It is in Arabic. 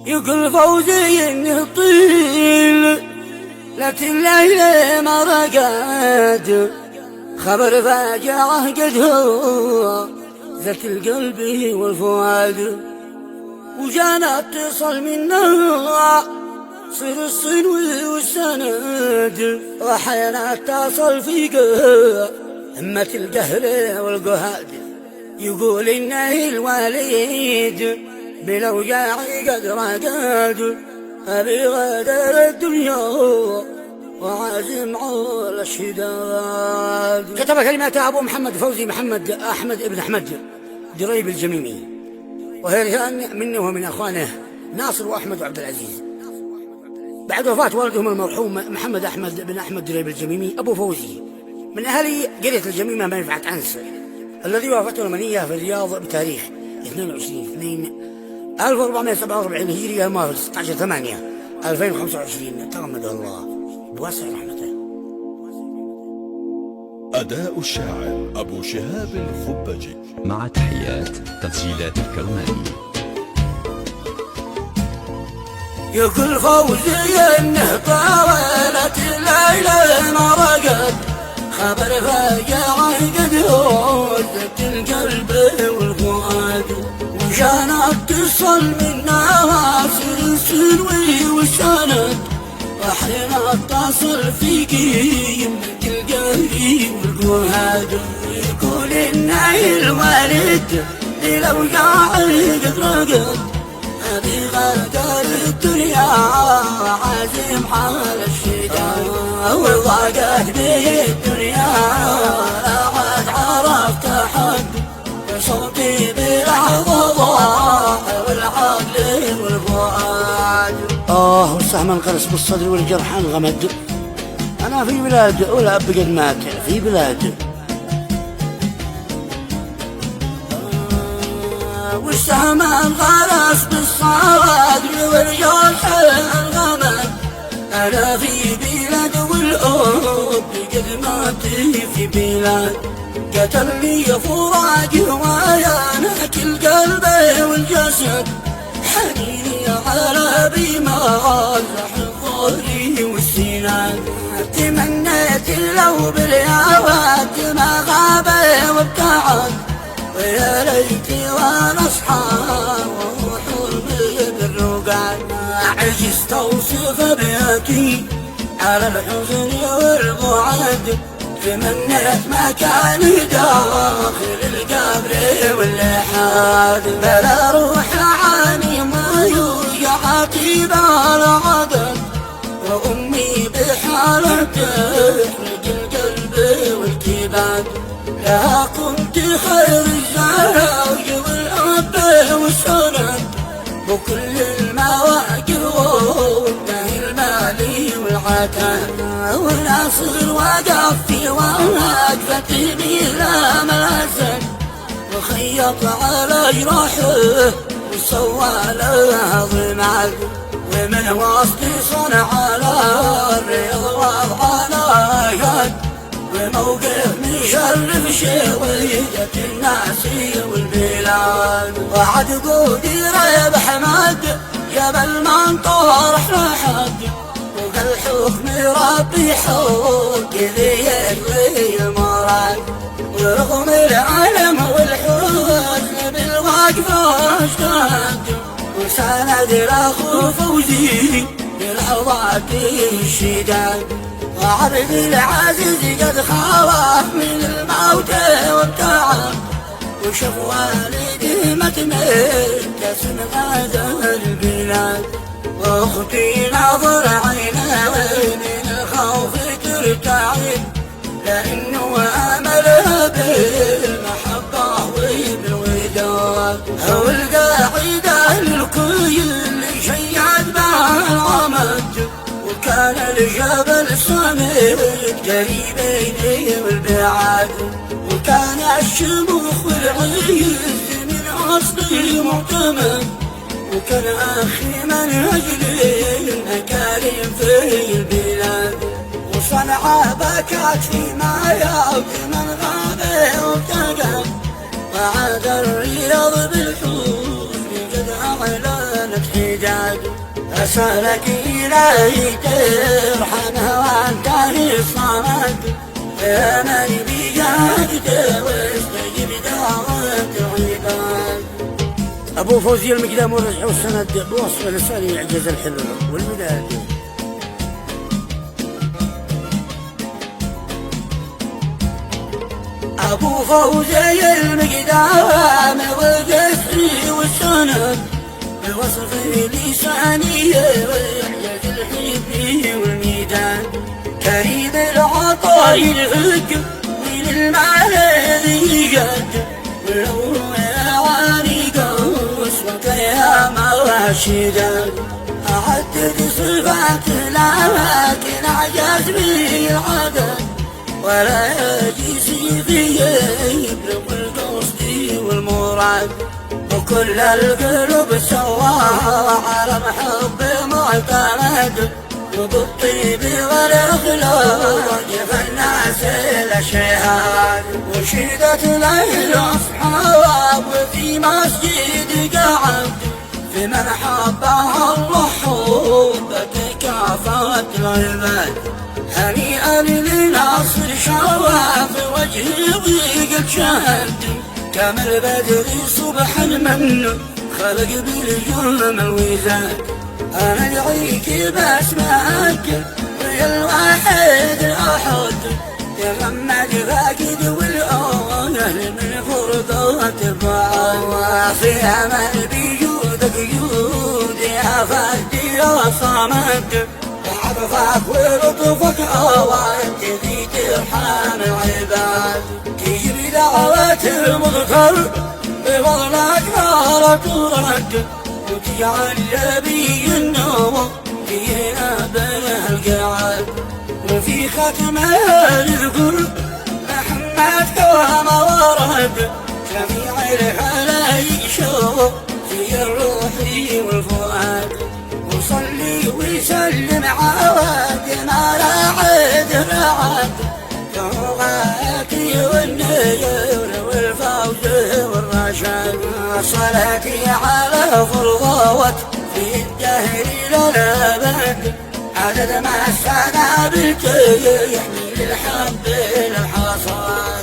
يقول فوزي انه طيل لكن الليل ما رقد، خبر فاجعه قد هو ذات القلب والفؤاد، وجانا اتصل منا صير الصنوي والسند، وحينا اتصل في همة القهر والقهاد، يقول إنه الوالد بالأوجاع قد رقد، أبي غادر الدنيا وعازم على الشداد. كتب كلماتها أبو محمد فوزي محمد أحمد ابن أحمد دريب الجميمي، وهي منه ومن أخوانه ناصر وأحمد وعبد العزيز، بعد وفاة والدهم المرحوم محمد أحمد بن أحمد دريب الجميمي أبو فوزي من أهالي قرية الجميمة منفعة عنس، الذي وافته المنية في الرياض بتاريخ 22/2/1447 هجرية الموافق 16/8/2025، تغمده الله بواسع رحمته. أداء الشاعر أبو شهاب الخبجي مع تحيات تسجيلات الكرماني. يقول فوزي انه طاولت الليلة ما رقد، خبر فاجعه قد هزت القلب والفؤاد، وجانا اتصل من نواصر السنوي والسند، وحين اتصل في قيمة القهر والجهاد، يقول انه الوالد للأوجاع قد رقد، أبي غادر الدنيا وعازم على الشداد، وضاقت به الدنيا لا عاد عرفت حد، صوتي بلحظة ضاع والعقل والفؤاد. والسهم انقرص بالصدر والجرح انغمد، أنا في بلاد والأب قد مات في بلاد، والسهم انغرس بالصدر والجرح انغمد، أنا في بلاد والأب قد مات في بلاد، قتلني فراقي ويانك القلب والجسد، حنيني على بمازح ظهري والسناد، تمنيت لو باليوات ما غاب وابتعد، ويا ليتي وانا اصحى واروح بالرقاد، عجزت اوصف بيتي على الحزن والبعد، تمنيت ما كان داخل القبر واللحاد، بلا روح عاني ما يوجع طيبان عدد، وامي بحالة تحرق القلب والكباد، لها كنت خير الزوج والأب والسند، وكل المواقف وده المالي والعتاد، وناصر وقف في وقفتي بلا ملاسك، وخيط على جراحه وسوى لها ضماد، ومن وسط صنع على الرياض وضعنا يد، وموقف مشرف شوية الناس والبلاد، وعد قدير يا بحمد جبل منطور لحد، وقال حكم ربي حق ذي يدوي المراد، ورغم العلم والحزن بالوقفة اشتد، وسند الاخو فوزي بالحظات الشداد، وعبد العزيز قد خاف من الموت وابتعد، وشاف والده متمكس من هذا البلاد، واختي نظر عينها من الخوف ترتعد، لانه املها بالمحبه وبالوداد، هو القاعده للكل اللي شيعت مع العمد، وكان الجبل صامت قريب ايديه والبعاد، وكان الشموخ والعز من اصله معتمد، وكان اخي منهج للمكارم في البلاد، وصنعاء بكت فيما يبكي من غاب وابتقى، وعاد الرياض بالحزن قد اعلنت حجاج، أسألك إلهي ترحمها وانتهي الصمد فمن بيدك واستجب دعوة العباد. أبو فوزي المقدام والرجع والسند بوصف لساني يعجز الحبر والمداد. أبو فوزي المقدام والقصري والسند بوصف لساني يعجز الحبر والميدان. كريم العطاء العقب من المعالي قد ولو عانق واسمك يا مرشدا. أعدد صفات لكن أعجز به العدد ولا يجيزي فيه يبلغ القصد والمراد. وكل القلوب سواها على محب معتمد وبالطيب والأخلاق فالناس الأشهاد. وشدت ليل أصحاب وفي مسجد قعد في من حبها الله حبك كافت العباد. هنيئا لناصر شواف وجهي ضيق شهد كما البدر صبح المن خلق بالجرم الوزاد. أنا أدعيك باسمك يا الواحد الأحد يا محمد فاقد والأهل من فرضات الضعاف. في أمل بجودك جود يا فهدي يا صمد عطفك ولطفك وانت ذي ترحم العباد. تجري دعوات المذكر بفضلك نار ترد وتجعل نبي النور فينا بين القعد. وفي ختمها نذكر محمد كما ورد جميع الخلايق شوق في الروح والفؤاد. وصلي وسلم عوادنا لا عد رعد توغاكي والنير والفوز والرشاد. صلاتي على فرضوت في الدهر للأبد عدد ما السنة بالكي يحمي الحب للحصاد.